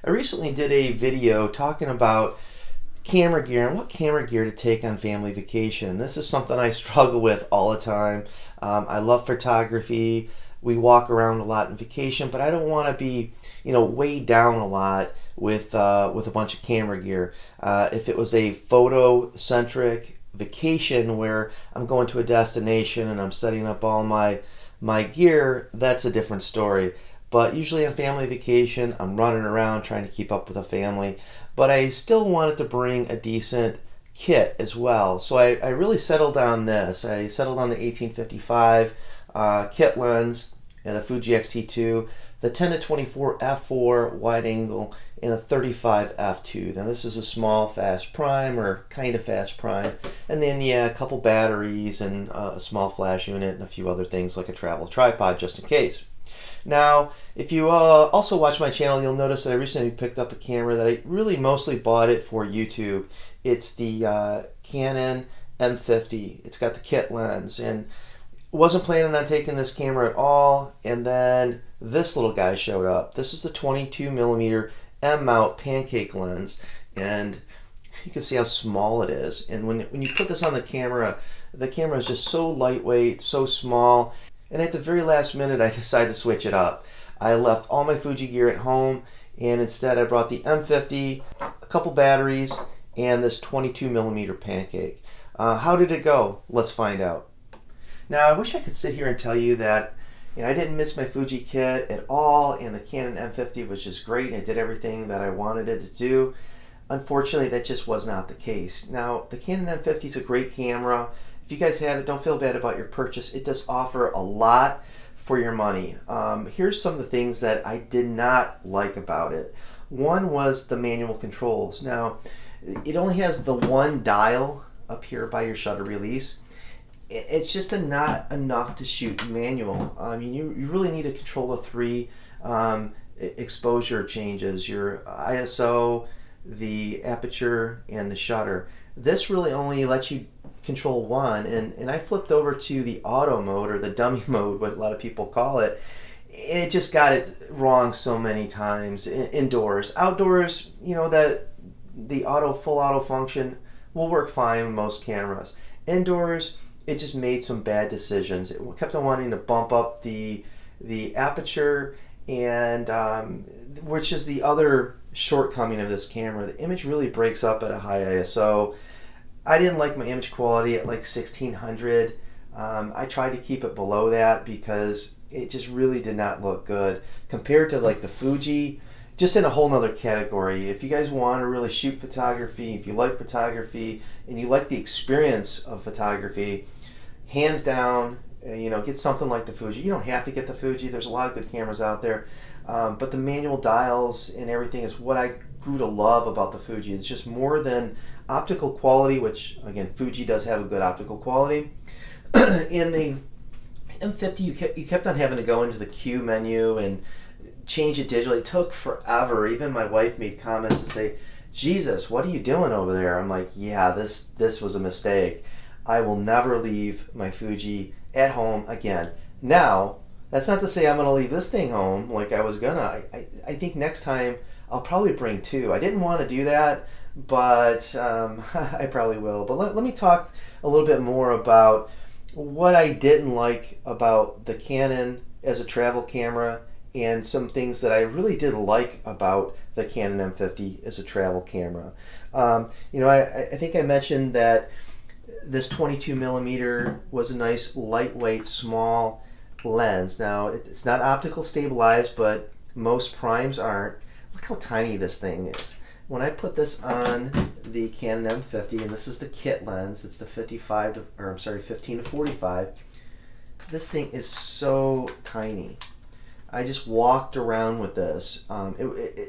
I recently did a video talking about camera gear and what camera gear to take on family vacation. This is something I struggle with all the time. I love photography. We walk around a lot on vacation, but I don't want to be, weighed down a lot with a bunch of camera gear. If it was a photo-centric vacation where I'm going to a destination and I'm setting up all my gear, that's a different story. But usually on family vacation, I'm running around trying to keep up with the family. But I still wanted to bring a decent kit as well. So I really settled on this. I settled on the 1855 kit lens and a Fuji X-T2, the 10-24 f4 wide angle, and a 35 f2. Now this is a small fast prime, or kind of fast prime, and then a couple batteries and a small flash unit and a few other things like a travel tripod just in case. Now, if you also watch my channel, you'll notice that I recently picked up a camera that I really mostly bought it for YouTube. It's the Canon M50. It's got the kit lens, and wasn't planning on taking this camera at all, and then this little guy showed up. This is the 22mm M-mount pancake lens, and you can see how small it is. And when you put this on the camera is just so lightweight, so small. And at the very last minute, I decided to switch it up. I left all my Fuji gear at home, and instead I brought the M50, a couple batteries, and this 22mm pancake. How did it go? Let's find out. Now, I wish I could sit here and tell you that I didn't miss my Fuji kit at all, and the Canon M50 was just great, and it did everything that I wanted it to do. Unfortunately, that just was not the case. Now, the Canon M50 is a great camera. If you guys have it, don't feel bad about your purchase. It does offer a lot for your money. Here's some of the things that I did not like about it. One was the manual controls. Now, it only has the one dial up here by your shutter release. It's just not enough to shoot manual. I mean, you really need to control the three exposure changes, your ISO, the aperture, and the shutter. This really only lets you control one, and I flipped over to the auto mode, or the dummy mode, what a lot of people call it, and it just got it wrong so many times. Indoors. Outdoors, the full auto function will work fine with most cameras. Indoors, it just made some bad decisions. It kept on wanting to bump up the aperture, and which is the other shortcoming of this camera. The image really breaks up at a high ISO. I didn't like my image quality at like 1600. I tried to keep it below that because it just really did not look good compared to like the Fuji, just in a whole nother category. If you guys want to really shoot photography, if you like photography and you like the experience of photography, hands down, get something like the Fuji. You don't have to get the Fuji. There's a lot of good cameras out there. But the manual dials and everything is what I grew to love about the Fuji. It's just more than optical quality, which again, Fuji does have a good optical quality. In the M50, you kept on having to go into the Q menu and change it digitally. It took forever. Even my wife made comments to say, Jesus, what are you doing over there? I'm like, yeah, this was a mistake. I will never leave my Fuji at home again. Now, that's not to say I'm going to leave this thing home like I was gonna. I think next time I'll probably bring two. I didn't want to do that, but I probably will. But let me talk a little bit more about what I didn't like about the Canon as a travel camera, and some things that I really did like about the Canon M50 as a travel camera. I think I mentioned that this 22mm was a nice, lightweight, small lens. Now, it's not optical stabilized, but most primes aren't. Look how tiny this thing is. When I put this on the Canon M50, and this is the kit lens, it's the 15-45. This thing is so tiny. I just walked around with this.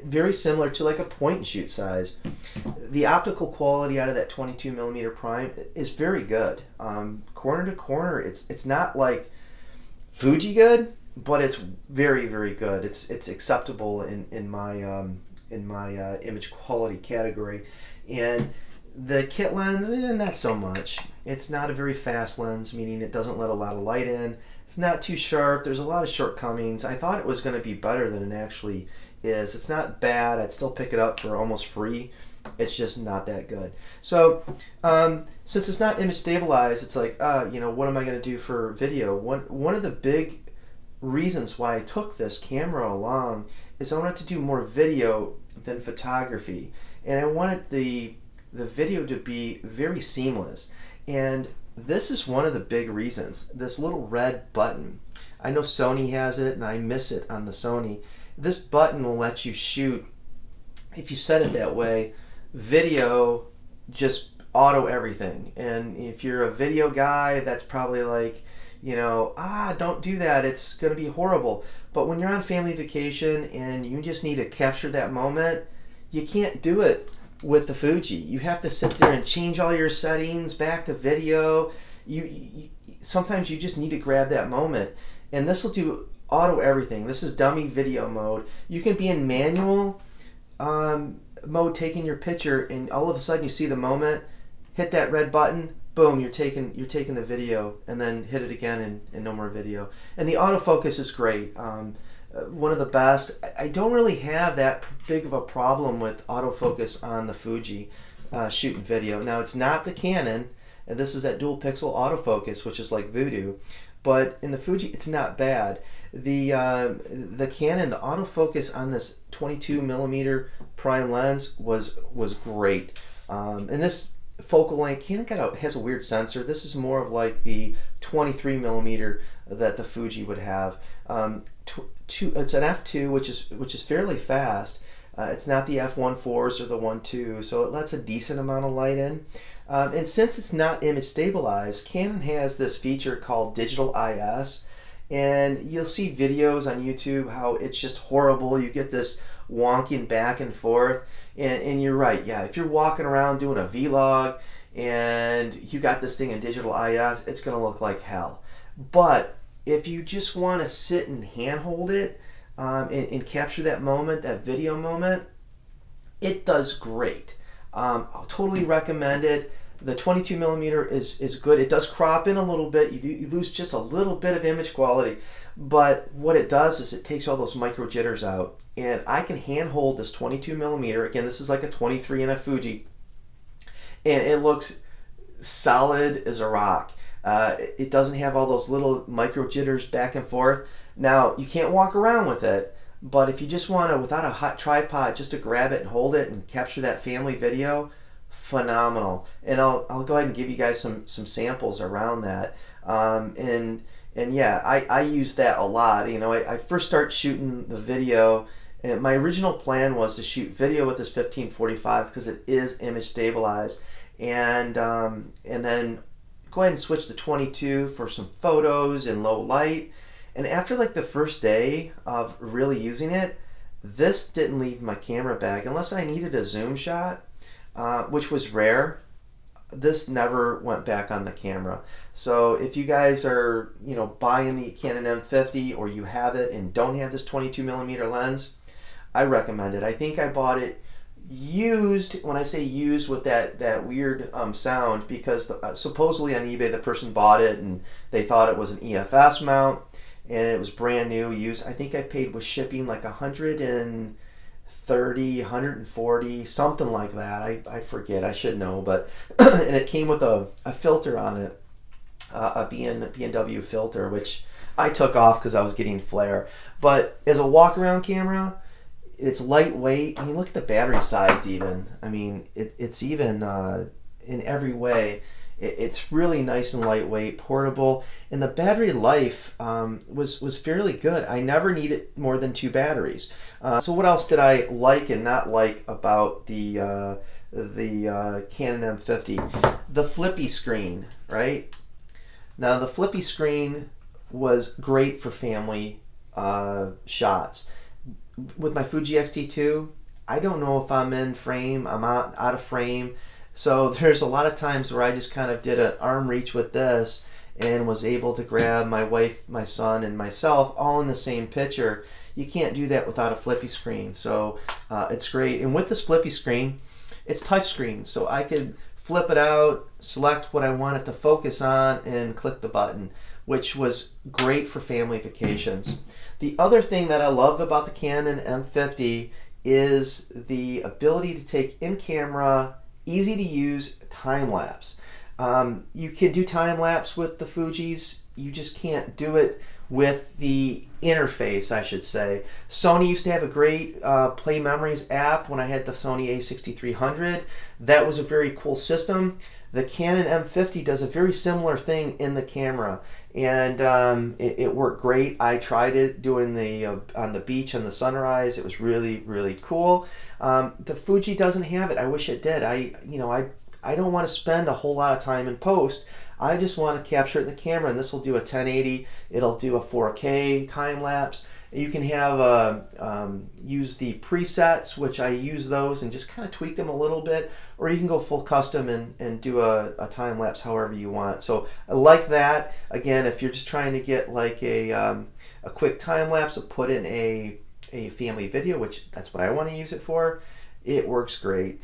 Very similar to like a point and shoot size. The optical quality out of that 22mm prime is very good. Corner to corner, it's not like Fuji good, but it's very, very good. It's acceptable in my image quality category. And the kit lens, not so much. It's not a very fast lens, meaning it doesn't let a lot of light in. It's not too sharp. There's a lot of shortcomings. I thought it was going to be better than it actually is. It's not bad. I'd still pick it up for almost free. It's just not that good. So since it's not image stabilized, it's like, you know, what am I going to do for video? One of the big reasons why I took this camera along is I wanted to do more video than photography, and I wanted the video to be very seamless. And this is one of the big reasons. This little red button, I know Sony has it and I miss it on the Sony. This button will let you shoot, if you set it that way, video, just auto everything. And if you're a video guy, that's probably like, you know, don't do that, it's going to be horrible. But when you're on family vacation and you just need to capture that moment, you can't do it with the Fuji. You have to sit there and change all your settings back to video. Sometimes you just need to grab that moment, and this will do auto everything. This is dummy video mode. You can be in manual mode taking your picture, and all of a sudden you see the moment, hit that red button, boom, you're taking the video, and then hit it again and no more video. And the autofocus is great. One of the best. I don't really have that big of a problem with autofocus on the Fuji shooting video. Now, it's not the Canon, and this is that dual pixel autofocus, which is like voodoo, but in the Fuji it's not bad. The Canon, the autofocus on this 22mm prime lens was great, and this focal length, Canon has a weird sensor. This is more of like the 23mm that the Fuji would have. It's an f2, which is fairly fast. It's not the f1.4s or the 1.2, so it lets a decent amount of light in. And since it's not image stabilized, Canon has this feature called digital IS, and you'll see videos on YouTube how it's just horrible. You get this wonking back and forth, and you're right. Yeah, if you're walking around doing a vlog and you got this thing in digital IS, it's going to look like hell. But if you just want to sit and handhold it and capture that moment, that video moment, it does great. I'll totally recommend it. The 22mm is good. It does crop in a little bit. You lose just a little bit of image quality, but what it does is it takes all those micro jitters out. And I can handhold this 22mm. Again, this is like a 23 in a Fuji, and it looks solid as a rock. It doesn't have all those little micro jitters back and forth. Now, you can't walk around with it, but if you just want to, without a hot tripod, just to grab it and hold it and capture that family video, phenomenal. And I'll go ahead and give you guys some samples around that. And yeah, I use that a lot. You know, I first start shooting the video, and my original plan was to shoot video with this 1545 because it is image stabilized, and then go ahead and switch to 22 for some photos in low light. And after like the first day of really using it, this didn't leave my camera bag unless I needed a zoom shot, which was rare. This never went back on the camera. So if you guys are, you know, buying the Canon M50 or you have it and don't have this 22mm lens, I recommend it. I think I bought it used. When I say used, with that weird sound, because supposedly on eBay the person bought it and they thought it was an EFS mount and it was brand new used. I think I paid with shipping like 130, 140, something like that. I forget, I should know, but and it came with a filter on it, a B&W filter, which I took off because I was getting flare. But as a walk around camera, it's lightweight. I mean, look at the battery size even. I mean, it's even in every way. It's really nice and lightweight, portable, and the battery life was fairly good. I never needed more than 2 batteries. So what else did I like and not like about the Canon M50? The flippy screen, right? Now the flippy screen was great for family shots. With my Fuji X-T2, I don't know if I'm in frame, I'm out of frame. So there's a lot of times where I just kind of did an arm reach with this and was able to grab my wife, my son, and myself all in the same picture. You can't do that without a flippy screen. So it's great. And with this flippy screen, it's touchscreen. So I could flip it out, select what I want it to focus on, and click the button. which was great for family vacations. The other thing that I love about the Canon M50 is the ability to take in-camera, easy to use time-lapse. You can do time-lapse with the Fujis, you just can't do it with the interface, I should say. Sony used to have a great Play Memories app when I had the Sony a6300. That was a very cool system. The Canon M50 does a very similar thing in the camera, and it worked great. I tried it doing the on the beach on the sunrise. It was really, really cool. The Fuji doesn't have it. I wish it did. I don't want to spend a whole lot of time in post. I just want to capture it in the camera, and this will do a 1080. It'll do a 4K time lapse. You can have use the presets, which I use those and just kind of tweak them a little bit, or you can go full custom and do a time lapse however you want. So I like that. Again, if you're just trying to get like a quick time lapse to put in a family video, which that's what I want to use it for, it works great.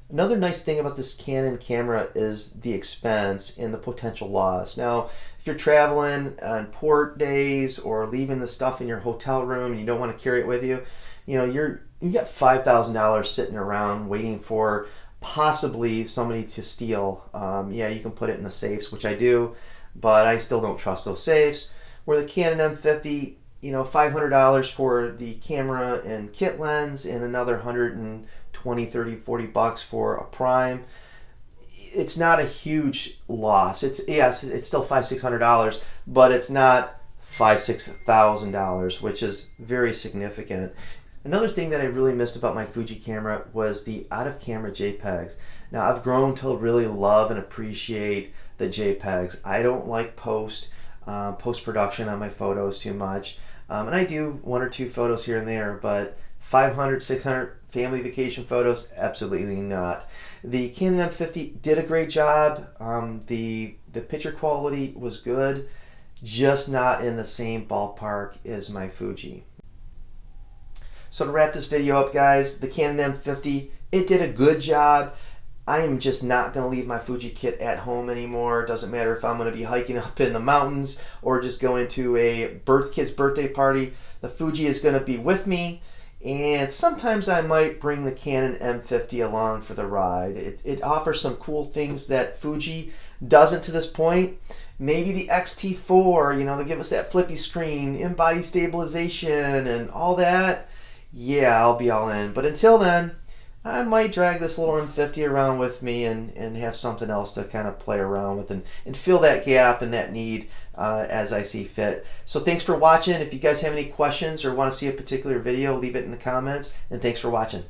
Another nice thing about this Canon camera is the expense and the potential loss. Now, if you're traveling on port days or leaving the stuff in your hotel room and you don't want to carry it with you, you got $5,000 sitting around waiting for possibly somebody to steal. Yeah, you can put it in the safes, which I do, but I still don't trust those safes. Where the Canon M50, $500 for the camera and kit lens, and another $120, $30, $40 for a prime. It's not a huge loss. It's still $500-$600, but it's not $5,000-$6,000, which is very significant. Another thing that I really missed about my Fuji camera was the out-of-camera JPEGs. Now, I've grown to really love and appreciate the JPEGs. I don't like post-production on my photos too much, and I do one or two photos here and there, but 500, 600 family vacation photos, absolutely not. The Canon M50 did a great job. The picture quality was good, just not in the same ballpark as my Fuji. So to wrap this video up, guys, the Canon M50, it did a good job. I am just not going to leave my Fuji kit at home anymore. It doesn't matter if I'm going to be hiking up in the mountains or just going to a kid's birthday party. The Fuji is going to be with me. And sometimes I might bring the Canon M50 along for the ride. It offers some cool things that Fuji doesn't to this point. Maybe the X-T4, they give us that flippy screen, in-body stabilization, and all that. Yeah, I'll be all in. But until then, I might drag this little M50 around with me and have something else to kind of play around with and fill that gap and that need as I see fit. So thanks for watching. If you guys have any questions or want to see a particular video, leave it in the comments. And thanks for watching.